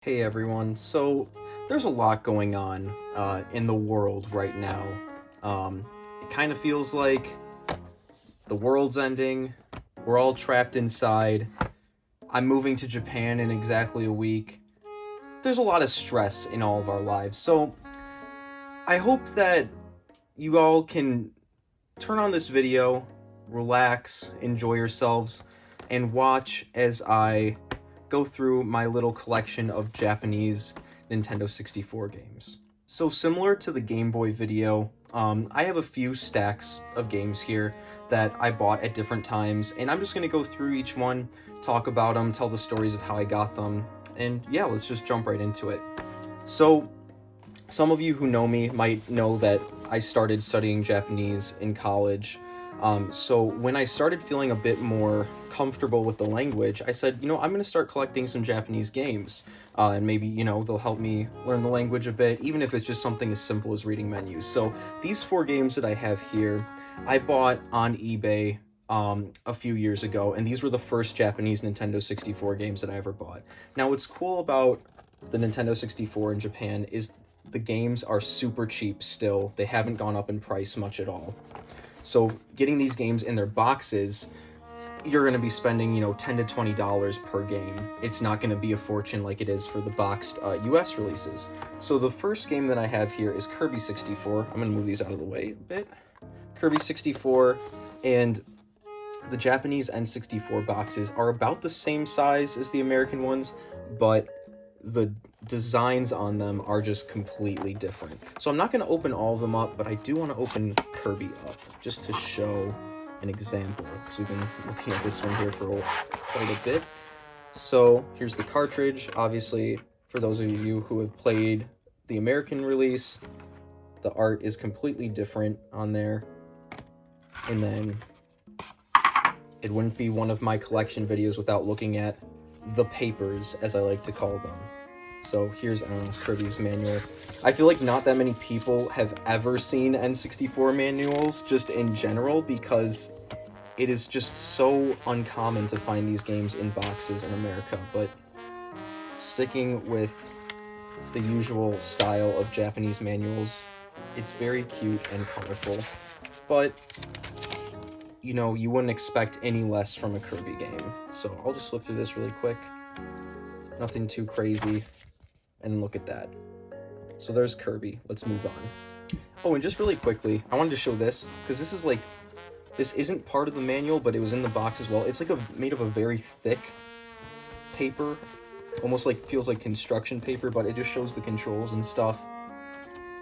Hey everyone, so there's a lot going on in the world right now. It kind of feels like the world's ending, we're all trapped inside. I'm moving to Japan in exactly a week. There's a lot of stress in all of our lives, so I hope that you all can turn on this video, relax, enjoy yourselves, and watch as I go through my little collection of Japanese Nintendo 64 games. So similar to the Game Boy video, I have a few stacks of games here that I bought at different times, and I'm just going to go through each one, talk about them, tell the stories of how I got them, and yeah, let's just jump right into it. So, some of you who know me might know that I started studying Japanese in college. So when I started feeling a bit more comfortable with the language, I said, I'm going to start collecting some Japanese games. And maybe, they'll help me learn the language a bit, even if it's just something as simple as reading menus. So these 4 games that I have here, I bought on eBay a few years ago, and these were the first Japanese Nintendo 64 games that I ever bought. Now, what's cool about the Nintendo 64 in Japan is the games are super cheap still. They haven't gone up in price much at all. So getting these games in their boxes, you're going to be spending, $10 to $20 per game. It's not going to be a fortune like it is for the boxed US releases. So the first game that I have here is Kirby 64. I'm going to move these out of the way a bit. Kirby 64 and the Japanese N64 boxes are about the same size as the American ones, but the designs on them are just completely different. So I'm not going to open all of them up, but I do want to open Kirby up just to show an example, because we've been looking at this one here for quite a bit. So here's the cartridge. Obviously, for those of you who have played the American release, the art is completely different on there. And then it wouldn't be one of my collection videos without looking at the papers, as I like to call them. So here's Kirby's manual. I feel like not that many people have ever seen N64 manuals, just in general, because it is just so uncommon to find these games in boxes in America, but sticking with the usual style of Japanese manuals, it's very cute and colorful, but you wouldn't expect any less from a Kirby game. So I'll just flip through this really quick. Nothing too crazy. And look at that. So there's Kirby. Let's move on. Oh, and just really quickly, I wanted to show this, because this isn't part of the manual, but it was in the box as well. It's like made of a very thick paper. Almost like feels like construction paper, but it just shows the controls and stuff.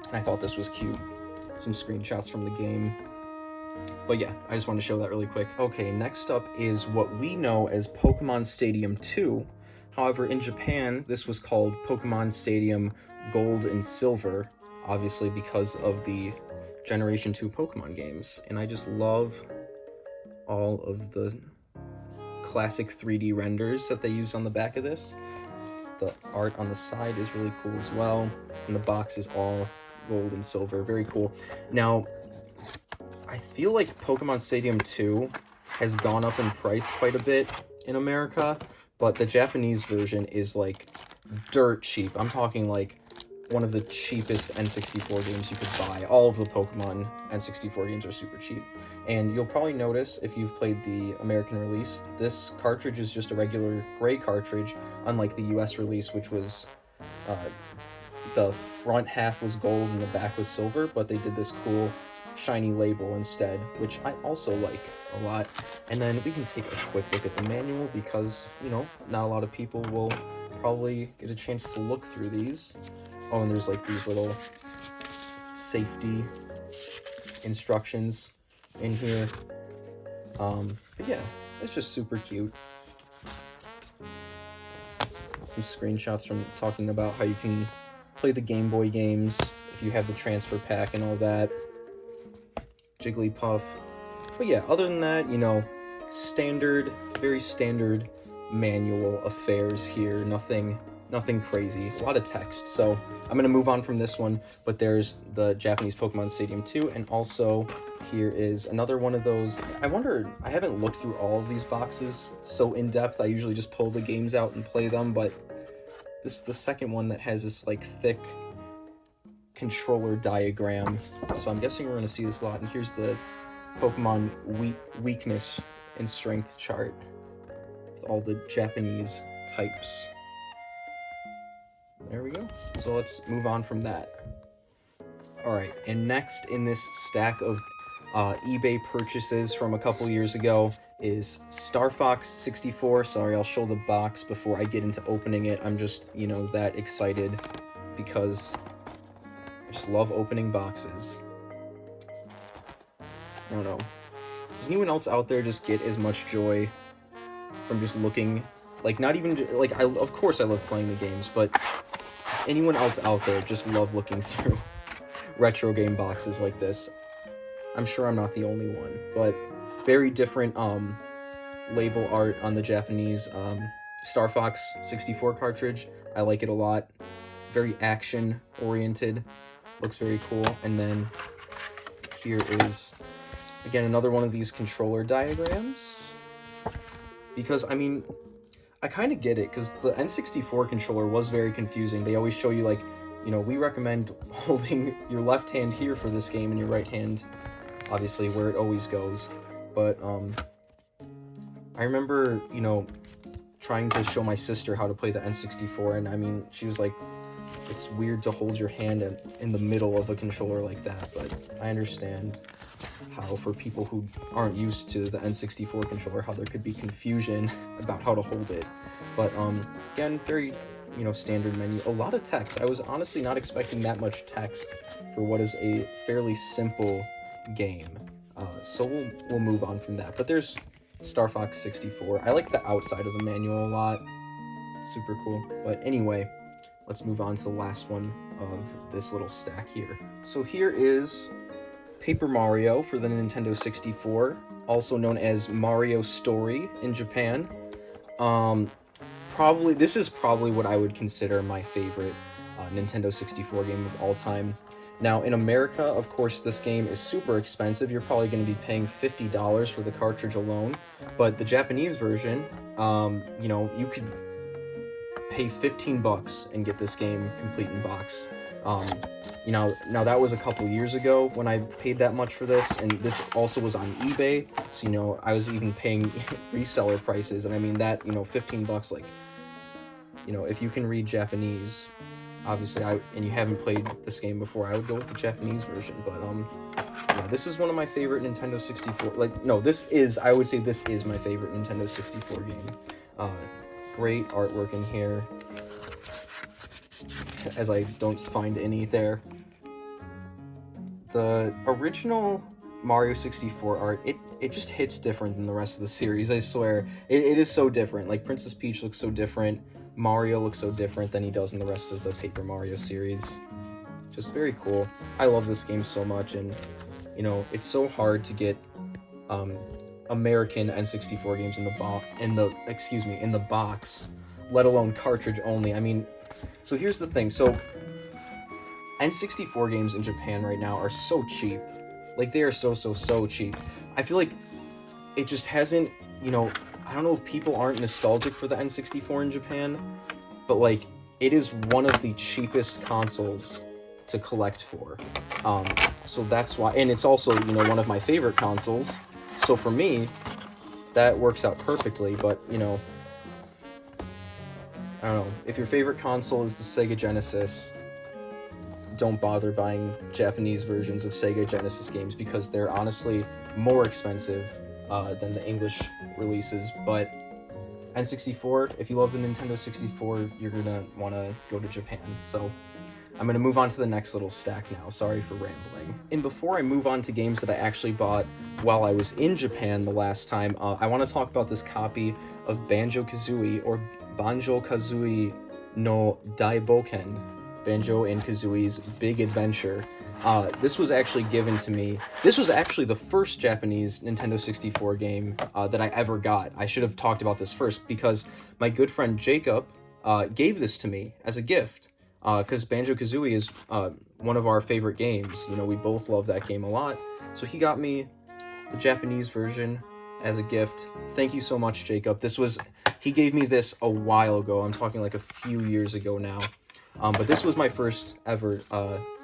And I thought this was cute. Some screenshots from the game. But yeah, I just wanted to show that really quick. Okay, next up is what we know as Pokemon Stadium 2. However, in Japan, this was called Pokemon Stadium Gold and Silver, obviously because of the Generation 2 Pokemon games. And I just love all of the classic 3D renders that they use on the back of this. The art on the side is really cool as well, and the box is all gold and silver. Very cool. Now, I feel like Pokemon Stadium 2 has gone up in price quite a bit in America, but the Japanese version is like dirt cheap. I'm talking like one of the cheapest N64 games you could buy. All of the Pokemon N64 games are super cheap. And you'll probably notice, if you've played the American release, this cartridge is just a regular gray cartridge, unlike the US release, which was the front half was gold and the back was silver, but they did this cool shiny label instead, which I also like a lot. And then we can take a quick look at the manual, because not a lot of people will probably get a chance to look through these. Oh, and there's like these little safety instructions in here. But yeah, it's just super cute. Some screenshots from talking about how you can play the Game Boy games if you have the transfer pack and all that. Jigglypuff. But yeah, other than that, standard, very standard manual affairs here. Nothing crazy. A lot of text. So I'm going to move on from this one, but there's the Japanese Pokemon Stadium 2, and also here is another one of those. I haven't looked through all of these boxes so in depth. I usually just pull the games out and play them, but This is the second one that has this, like, thick controller diagram. So I'm guessing we're going to see this a lot. And here's the Pokemon weakness and strength chart with all the Japanese types. There we go. So let's move on from that. Alright, and next in this stack of eBay purchases from a couple years ago is Star Fox 64. Sorry, I'll show the box before I get into opening it. I'm just, you know, that excited because I just love opening boxes. I don't know. Does anyone else out there just get as much joy from just looking, like, not even, like, of course I love playing the games, but does anyone else out there just love looking through retro game boxes like this? I'm sure I'm not the only one, but very different label art on the Japanese Star Fox 64 cartridge. I like it a lot. Very action oriented. Looks very cool. And then here is, again, another one of these controller diagrams. Because, I mean, I kind of get it, because the N64 controller was very confusing. They always show you, like, you know, we recommend holding your left hand here for this game and your right hand, obviously, where it always goes. But, I remember, you know, trying to show my sister how to play the N64, and, I mean, she was like, it's weird to hold your hand in the middle of a controller like that, but I understand how, for people who aren't used to the N64 controller, how there could be confusion about how to hold it. But, again, very, you know, standard menu. A lot of text. I was honestly not expecting that much text for what is a fairly simple game. So we'll move on from that. But there's Star Fox 64. I like the outside of the manual a lot. Super cool. But anyway, let's move on to the last one of this little stack here. So here is Paper Mario for the Nintendo 64, also known as Mario Story in Japan. This is probably what I would consider my favorite Nintendo 64 game of all time. Now, in America, of course, this game is super expensive. You're probably going to be paying $50 for the cartridge alone. But the Japanese version, you know, you could pay $15 and get this game complete in box. You know, now that was a couple years ago when I paid that much for this, and this also was on eBay, so, you know, I was even paying reseller prices, and I mean that, you know, $15, like, you know, if you can read Japanese, obviously, and you haven't played this game before, I would go with the Japanese version. But yeah, this is one of my favorite Nintendo 64. Like, no, I would say this is my favorite Nintendo 64 game. Great artwork in here, as I don't find any there. The original Mario 64 art, it just hits different than the rest of the series. I swear, it is so different. Like, Princess Peach looks so different. Mario looks so different than he does in the rest of the Paper Mario series. Just very cool. I love this game so much, and, you know, it's so hard to get American N64 games in the box, let alone cartridge only. I mean, so here's the thing. So N64 games in Japan right now are so cheap. Like, they are so cheap. I feel like it just hasn't, you know, I don't know if people aren't nostalgic for the N64 in Japan, but, like, it is one of the cheapest consoles to collect for. So that's why, and it's also, you know, one of my favorite consoles. So for me, that works out perfectly. But, you know, I don't know, if your favorite console is the Sega Genesis, don't bother buying Japanese versions of Sega Genesis games, because they're honestly more expensive than the English releases. But N64, if you love the Nintendo 64, you're gonna want to go to Japan. So I'm gonna move on to the next little stack now. Sorry for rambling. And before I move on to games that I actually bought while I was in Japan the last time, I want to talk about this copy of Banjo Kazooie, or Banjo Kazooie no Daiboken, Banjo and Kazooie's Big Adventure. This was actually given to me. This was actually the first Japanese Nintendo 64 game that I ever got. I should have talked about this first, because my good friend Jacob gave this to me as a gift, because Banjo Kazooie is one of our favorite games. You know, we both love that game a lot. So he got me the Japanese version as a gift. Thank you so much, Jacob. He gave me this a while ago. I'm talking like a few years ago now. But this was my first ever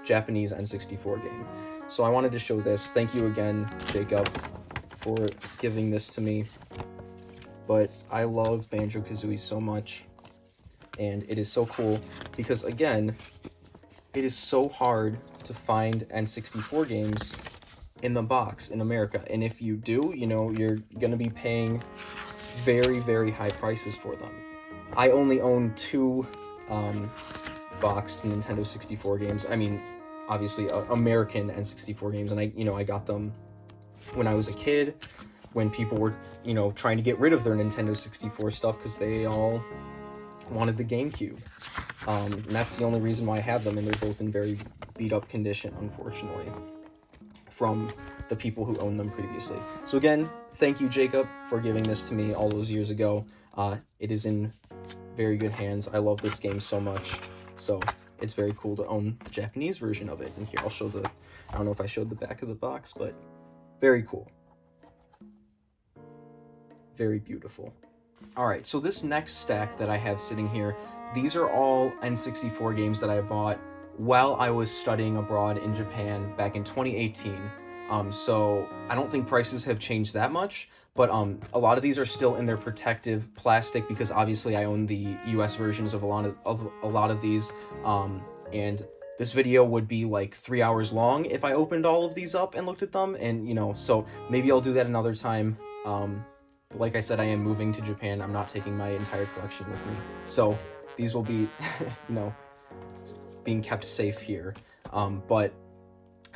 Japanese N64 game. So I wanted to show this. Thank you again, Jacob, for giving this to me. But I love Banjo Kazooie so much. And it is so cool because, again, it is so hard to find N64 games in the box in America. And if you do, you know, you're going to be paying very, very high prices for them. I only own 2 boxed Nintendo 64 games. I mean, obviously, American N64 games. And I got them when I was a kid, when people were, trying to get rid of their Nintendo 64 stuff because they all wanted the GameCube. And that's the only reason why I have them, and they're both in very beat-up condition, unfortunately, from the people who owned them previously. So again, thank you, Jacob, for giving this to me all those years ago. It is in very good hands. I love this game so much, so it's very cool to own the Japanese version of it. And here, I'll show I don't know if I showed the back of the box, but very cool. Very beautiful. Alright, so this next stack that I have sitting here, these are all N64 games that I bought while I was studying abroad in Japan back in 2018. So I don't think prices have changed that much, but a lot of these are still in their protective plastic because obviously I own the US versions of a lot of these. And this video would be like 3 hours long if I opened all of these up and looked at them, and so maybe I'll do that another time. But like I said, I am moving to Japan. I'm not taking my entire collection with me. So these will be, being kept safe here.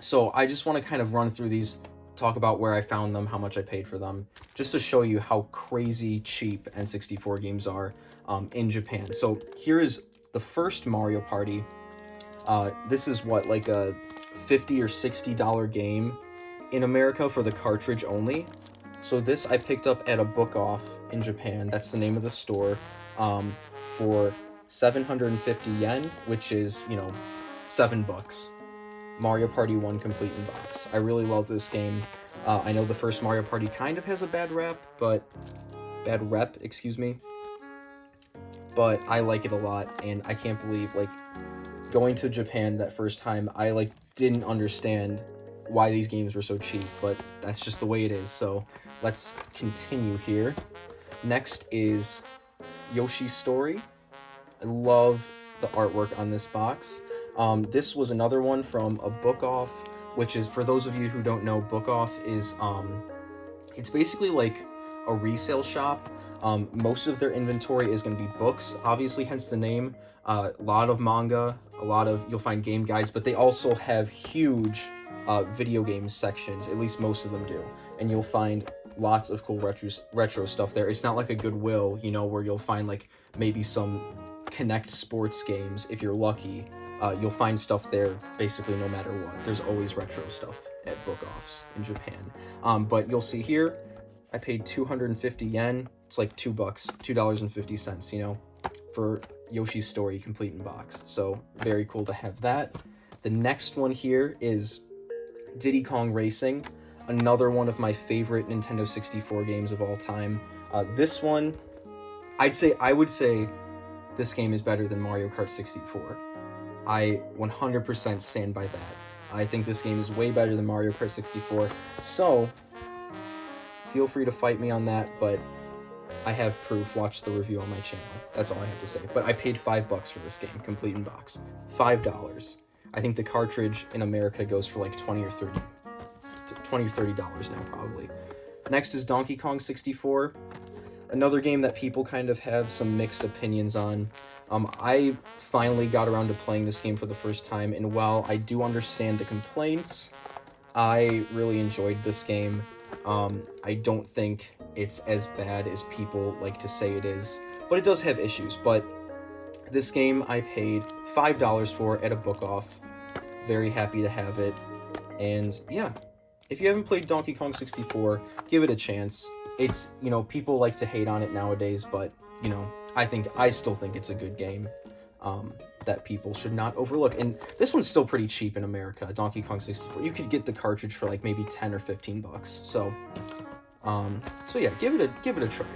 So I just want to kind of run through these, talk about where I found them, how much I paid for them, just to show you how crazy cheap N64 games are in Japan. So here is the first Mario Party. This is what, like a $50 or $60 game in America for the cartridge only. So this I picked up at a book off in Japan, that's the name of the store, for 750 yen, which is, $7. Mario Party 1 complete in box. I really love this game. I know the first Mario Party kind of has a bad rep, but I like it a lot, and I can't believe, going to Japan that first time, I, didn't understand why these games were so cheap, but that's just the way it is. So let's continue here. Next is Yoshi's Story. I love the artwork on this box. This was another one from a book off, which is, for those of you who don't know, book off is it's basically like a resale shop. Most of their inventory is going to be books, obviously, hence the name. A lot of manga, you'll find game guides, but they also have huge video game sections, at least most of them do, and you'll find lots of cool retro stuff there. It's not like a Goodwill, where you'll find maybe some Connect sports games. If you're lucky, you'll find stuff there basically no matter what. There's always retro stuff at book offs in Japan. But you'll see here, I paid 250 yen. It's like $2, $2.50, for Yoshi's Story complete in box. So very cool to have that. The next one here is Diddy Kong Racing, another one of my favorite Nintendo 64 games of all time. This one, I would say this game is better than Mario Kart 64. I 100% stand by that. I think this game is way better than Mario Kart 64, so feel free to fight me on that, but I have proof. Watch the review on my channel. That's all I have to say. But I paid $5 for this game, complete in box. $5. I think the cartridge in America goes for like $20 or $30 now, probably. Next is Donkey Kong 64. Another game that people kind of have some mixed opinions on. I finally got around to playing this game for the first time, and while I do understand the complaints, I really enjoyed this game. I don't think it's as bad as people like to say it is, but it does have issues. But this game I paid $5 for at a book off. Very happy to have it. And yeah, if you haven't played Donkey Kong 64, give it a chance. It's, people like to hate on it nowadays, but, I still think it's a good game that people should not overlook. And this one's still pretty cheap in America, Donkey Kong 64. You could get the cartridge for like maybe 10 or $15. So So yeah, give it a try.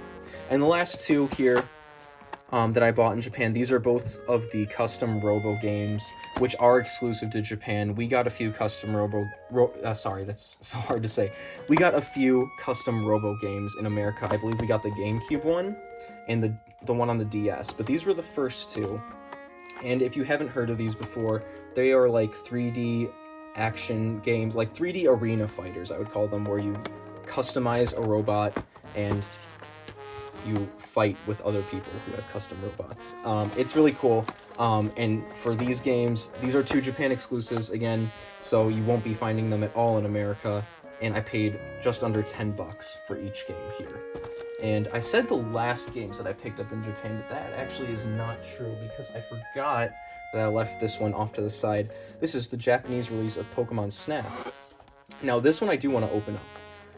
And the last two here that I bought in Japan, these are both of the custom Robo games, which are exclusive to Japan. We got a few custom sorry, that's so hard to say. We got a few custom Robo games in America. I believe we got the GameCube one and the one on the DS, but these were the first two. And if you haven't heard of these before, they are like 3D action games, like 3D arena fighters, I would call them, where you customize a robot and you fight with other people who have custom robots. It's really cool. And for these games, these are 2 Japan exclusives again, so you won't be finding them at all in America. And I paid just under $10 for each game here. And I said the last games that I picked up in Japan, but that actually is not true because I forgot that I left this one off to the side. This is the Japanese release of Pokemon Snap. Now this one I do want to open up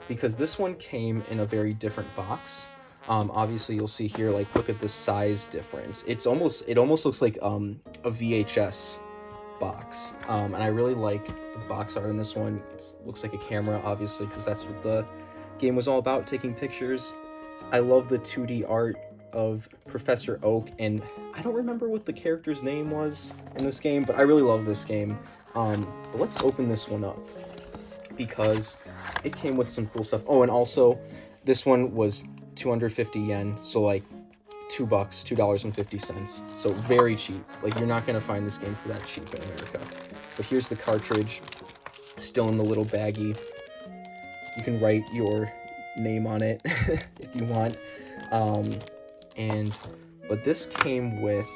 because this one came in a very different box. Obviously you'll see here, like, look at the size difference. It almost looks like a VHS box. And I really like the box art in this one. It looks like a camera, obviously, because that's what the game was all about, taking pictures. I love the 2D art of Professor Oak, and I don't remember what the character's name was in this game, but I really love this game. But let's open this one up because it came with some cool stuff. Oh, and also this one was 250 yen, so like $2.50. So very cheap. Like, you're not gonna find this game for that cheap in America. But here's the cartridge, still in the little baggie. You can write your name on it if you want. But this came with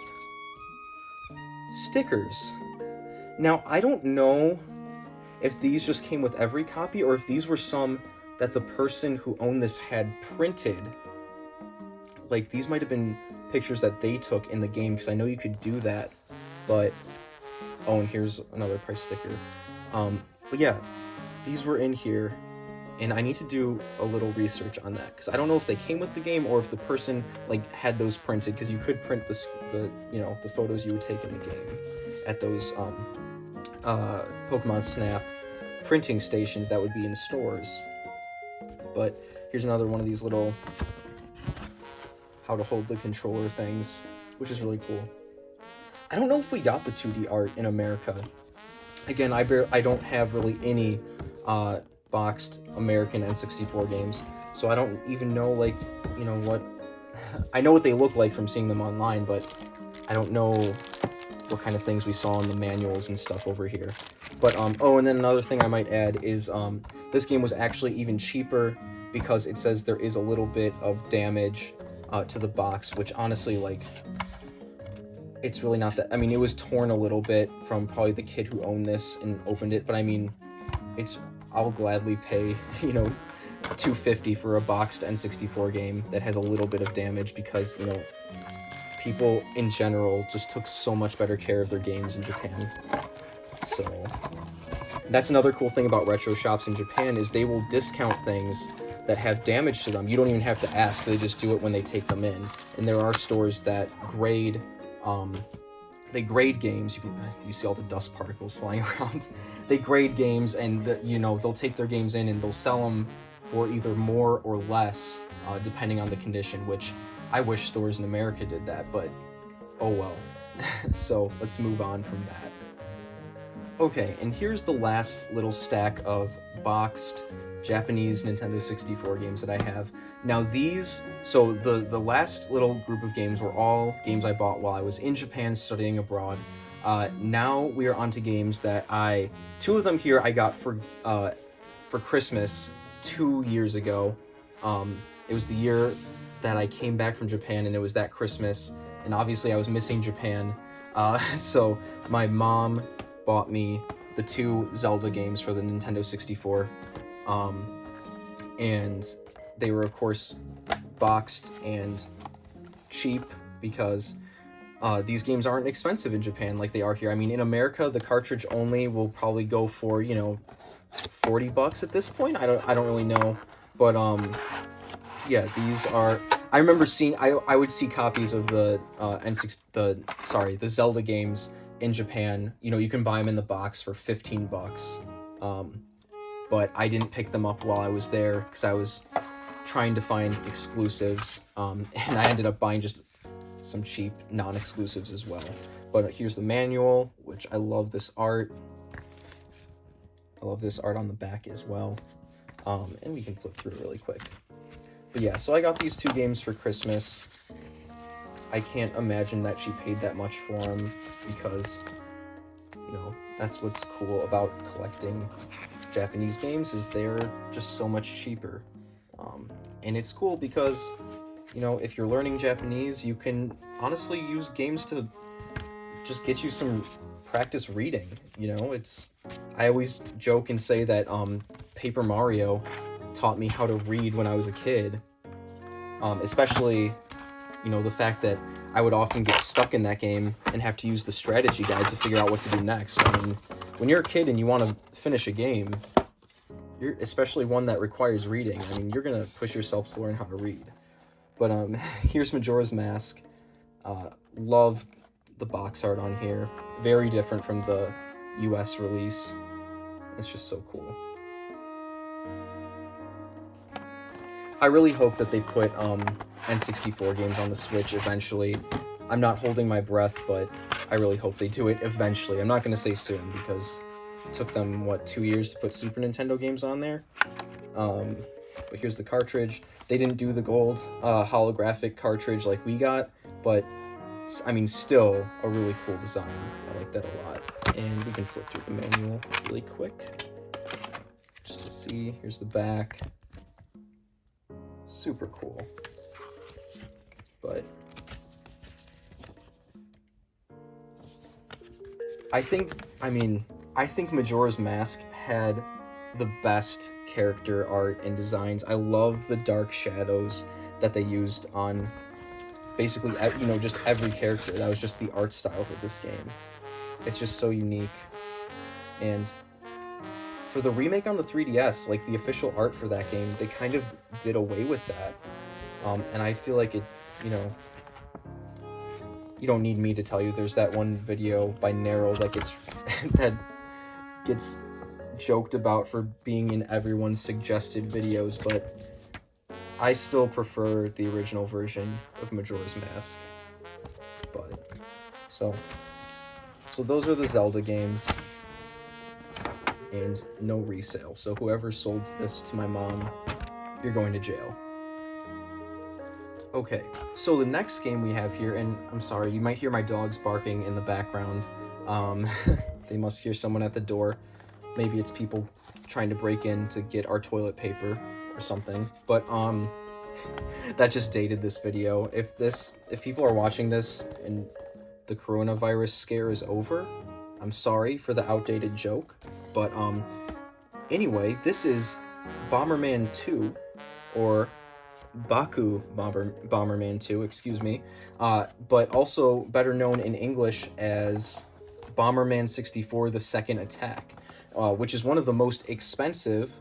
stickers. Now, I don't know if these just came with every copy or if these were some that the person who owned this had printed. Like, these might have been pictures that they took in the game, because I know you could do that, but... Oh, and here's another price sticker. But yeah, these were in here, and I need to do a little research on that, because I don't know if they came with the game or if the person, like, had those printed, because you could print the photos you would take in the game at those, Pokemon Snap printing stations that would be in stores. But here's another one of these little how to hold the controller things, which is really cool. I don't know if we got the 2D art in America. Again, I don't have really any boxed American N64 games, so I don't even know, like, you know, what... I know what they look like from seeing them online, but I don't know what kind of things we saw in the manuals and stuff over here. But, oh, and then another thing I might add is, this game was actually even cheaper because it says there is a little bit of damage to the box, which honestly, like, it's really not that... I mean, it was torn a little bit from probably the kid who owned this and opened it, but I mean, I'll gladly pay, you know, $250 for a boxed N64 game that has a little bit of damage because, you know, people in general just took so much better care of their games in Japan. So that's another cool thing about retro shops in Japan is they will discount things that have damage to them. You don't even have to ask, they just do it when they take them in. And there are stores that grade games. You see all the dust particles flying around. They grade games, and you know, they'll take their games in and they'll sell them for either more or less, depending on the condition, which I wish stores in America did that, but oh well. So let's move on from that. Okay, and here's the last little stack of boxed Japanese Nintendo 64 games that I have. Now these, so the last little group of games were all games I bought while I was in Japan studying abroad. Now we are on to games that two of them here I got for Christmas 2 years ago. It was the year that I came back from Japan, and it was that Christmas, and obviously I was missing Japan. So my mom bought me the 2 Zelda games for the Nintendo 64. And they were, of course, boxed and cheap because these games aren't expensive in Japan like they are here. I mean, in America, the cartridge only will probably go for, you know, $40 at this point. I don't really know, but yeah, these are... I remember seeing... I would see copies of the the Zelda games in Japan. You know, you can buy them in the box for $15. But I didn't pick them up while I was there because I was trying to find exclusives, and I ended up buying just some cheap non-exclusives as well. But here's the manual, which I love this art. I love this art on the back as well. And we can flip through really quick. But yeah, so I got these 2 games for Christmas. I can't imagine that she paid that much for them because, you know, that's what's cool about collecting Japanese games, is they're just so much cheaper. And it's cool because, you know, if you're learning Japanese, you can honestly use games to just get you some practice reading, you know? I always joke and say that Paper Mario taught me how to read when I was a kid, especially, you know, the fact that I would often get stuck in that game and have to use the strategy guide to figure out what to do next. I mean, when you're a kid and you want to finish a game, especially one that requires reading, I mean, you're gonna push yourself to learn how to read. But here's Majora's Mask. Love the box art on here. Very different from the US release. It's just so cool. I really hope that they put N64 games on the Switch eventually. I'm not holding my breath, but I really hope they do it eventually. I'm not going to say soon because it took them, what, 2 years to put Super Nintendo games on there? But here's the cartridge. They didn't do the gold holographic cartridge like we got, but I mean, still a really cool design. I like that a lot. And we can flip through the manual really quick just to see. Here's the back. Super cool. But I think Majora's Mask had the best character art and designs. I love the dark shadows that they used on basically, you know, just every character. That was just the art style for this game. It's just so unique. And for the remake on the 3DS, like the official art for that game, they kind of did away with that. And I feel like it, you know, you don't need me to tell you, there's that one video by Narrow that gets joked about for being in everyone's suggested videos, but I still prefer the original version of Majora's Mask. But so those are the Zelda games, and no resale. So whoever sold this to my mom, you're going to jail. Okay, so the next game we have here, and I'm sorry, you might hear my dogs barking in the background. They must hear someone at the door. Maybe it's people trying to break in to get our toilet paper or something. But that just dated this video. If people are watching this and the coronavirus scare is over, I'm sorry for the outdated joke. But anyway, this is Bomberman 2, or Baku Bomberman 2, excuse me, but also better known in English as Bomberman 64: The Second Attack, which is one of the most expensive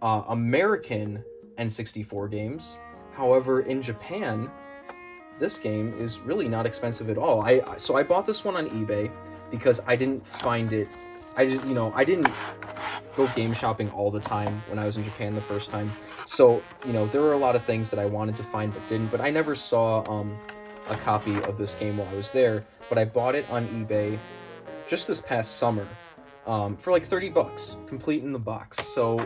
American N64 games. However, in Japan, this game is really not expensive at all. So I bought this one on eBay because I didn't find it. I didn't go game shopping all the time when I was in Japan the first time. So, you know, there were a lot of things that I wanted to find but didn't. But I never saw a copy of this game while I was there. But I bought it on eBay just this past summer for like $30, complete in the box. So,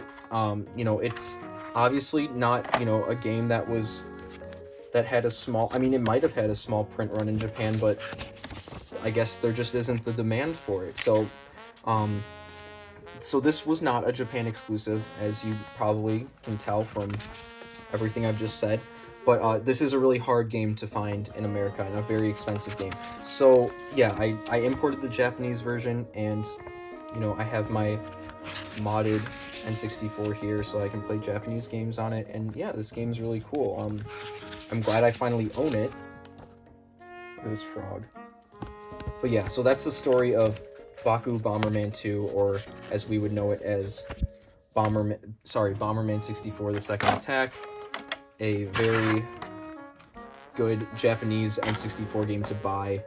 you know, it's obviously not, you know, a game that had a small, I mean, it might have had a small print run in Japan, but I guess there just isn't the demand for it. So, so this was not a Japan exclusive, as you probably can tell from everything I've just said. But this is a really hard game to find in America, and a very expensive game. So yeah, I imported the Japanese version, and you know, I have my modded N64 here, so I can play Japanese games on it. And yeah, this game's really cool. I'm glad I finally own it. Look at this frog. But yeah, so that's the story of Baku Bomberman 2, or as we would know it as Bomberman 64: The Second Attack. A very good Japanese N64 game to buy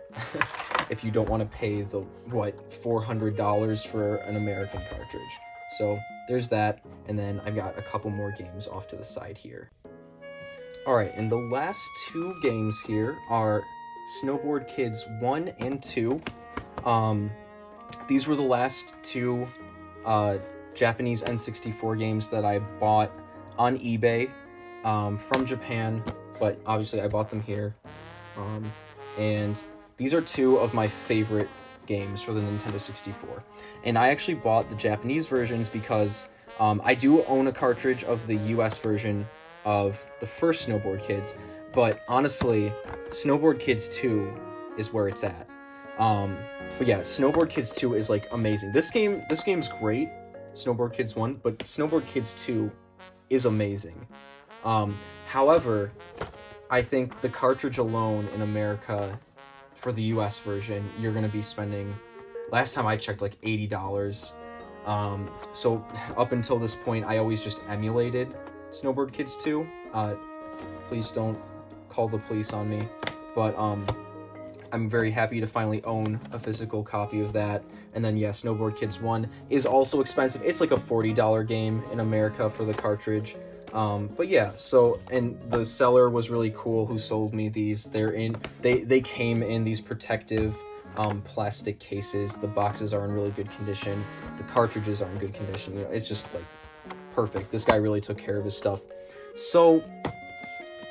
if you don't want to pay the, $400 for an American cartridge. So there's that, and then I've got a couple more games off to the side here. Alright, and the last two games here are Snowboard Kids 1 and 2. These were the last two Japanese N64 games that I bought on eBay from Japan, but obviously I bought them here. And these are two of my favorite games for the Nintendo 64. And I actually bought the Japanese versions because I do own a cartridge of the US version of the first Snowboard Kids, but honestly, Snowboard Kids 2 is where it's at. But yeah, Snowboard Kids 2 is like amazing. This game's great, Snowboard Kids 1, but Snowboard Kids 2 is amazing. However, I think the cartridge alone in America for the US version, you're gonna be spending, last time I checked, like $80. So up until this point, I always just emulated Snowboard Kids 2. Please don't call the police on me, but I'm very happy to finally own a physical copy of that. And then yeah, Snowboard Kids 1 is also expensive. It's like a $40 game in America for the cartridge. But yeah, so, and the seller was really cool who sold me these. They came in these protective plastic cases. The boxes are in really good condition. The cartridges are in good condition. You know, it's just like perfect. This guy really took care of his stuff. So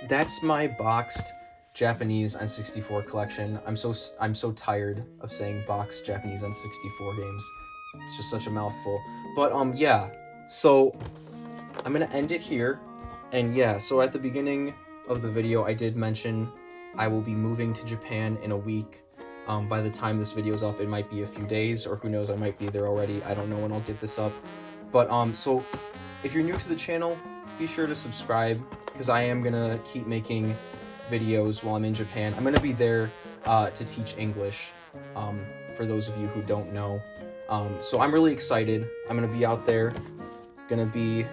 that's my boxed Japanese N64 collection. I'm so tired of saying boxed Japanese N64 games. It's just such a mouthful. But yeah, so I'm gonna end it here. And yeah, so at the beginning of the video, I did mention I will be moving to Japan in a week. By the time this video's up, it might be a few days, or who knows, I might be there already. I don't know when I'll get this up. But so if you're new to the channel, be sure to subscribe, because I am gonna keep making videos while I'm in Japan. I'm gonna be there to teach English, for those of you who don't know. So I'm really excited. I'm gonna be out there, gonna be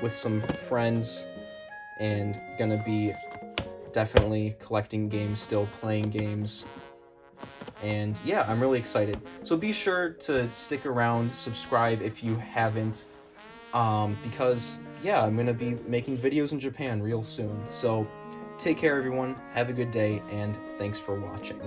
with some friends, and gonna be definitely collecting games, still playing games. And yeah, I'm really excited. So be sure to stick around, subscribe if you haven't, because yeah, I'm gonna be making videos in Japan real soon. So take care everyone, have a good day, and thanks for watching.